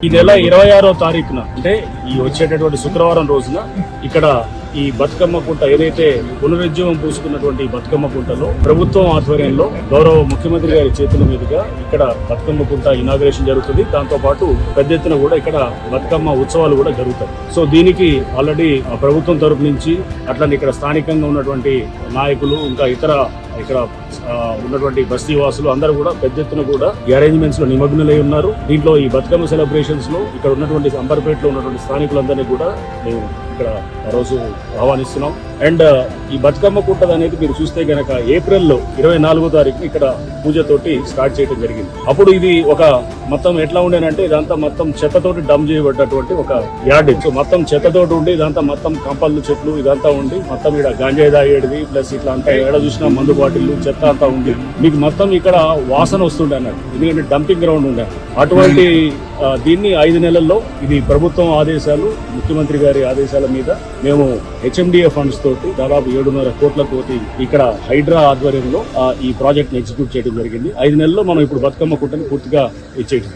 ఈ నెల 26వ తారీఖున అంటే ఈ వచ్చేటటువంటి శుక్రవారం రోజున ఇక్కడ ఈ బతుకమ్మ కుంట ఏదైతే పునరుజ్జీవం పూసుకున్నటువంటి బతుకమ్మ కుంటలో ప్రభుత్వం ఆధ్వర్యంలో గౌరవ ముఖ్యమంత్రి గారి చేతుల మీదుగా ఇక్కడ బతుకమ్మ కుంట ఇనాగ్రేషన్ జరుగుతుంది. దాంతో పాటు పెద్ద ఎత్తున కూడా ఇక్కడ బతుకమ్మ ఉత్సవాలు కూడా జరుగుతాయి. సో దీనికి ఆల్రెడీ ప్రభుత్వం తరపు నుంచి అట్లనే ఇక్కడ స్థానికంగా ఉన్నటువంటి నాయకులు ఇంకా ఇతర ఇక్కడ ఉన్నటువంటి బస్తీ వాసులు అందరూ కూడా పెద్ద ఎత్తున కూడా ఈ అరేంజ్మెంట్స్ లో నిమగ్నులై ఉన్నారు. దీంట్లో ఈ బతుకమ్మ సెలబ్రేషన్స్ లో ఇక్కడ ఉన్నటువంటి అంబర్పేటలో ఉన్నటువంటి స్థానికులందరినీ కూడా మేము ఇక్కడ ఆ రోజు ఆహ్వానిస్తున్నాం. అండ్ ఈ బతుకమ్మ కుంట అనేది మీరు చూస్తే గనక ఏప్రిల్ 24వ తారీఖున ఇక్కడ పూజతోటి స్టార్ట్ చేయడం జరిగింది. అప్పుడు ఇది ఒక మొత్తం ఎట్లా ఉండేనంటే ఇదంతా మొత్తం చెత్తతోటి డమ్ చేయబడ్డటువంటి ఒక యార్డ్. సో మొత్తం చెత్తతోటి ఉండి ఇదంతా మొత్తం కంపల్లు చెట్లు ఇదంతా ఉండి మొత్తం ఇక్కడ గాంజాయి తాగేది ప్లస్ ఇట్లా అంతా ఎక్కడ చూసినా మందు బాటిల్లు చెత్త అంతా ఉంది. మీకు మొత్తం ఇక్కడ వాసన వస్తుండే అన్నట్టు, ఎందుకంటే డంపింగ్ గ్రౌండ్ ఉండే. అటువంటి దీన్ని 5 నెలల్లో ఇది ప్రభుత్వం ఆదేశాలు, ముఖ్యమంత్రి గారి ఆదేశాల మీద మేము HMDA ఫండ్స్ తోటి దాదాపు 7.5 కోట్లతోటి ఇక్కడ హైడ్రా ఆధ్వర్యంలో ఈ ప్రాజెక్ట్ ని ఎగ్జిక్యూట్ చేయడం జరిగింది. 5 నెలల్లో మనం ఇప్పుడు బతుకమ్మ కుంటని పూర్తిగా ఇచ్చేయడం.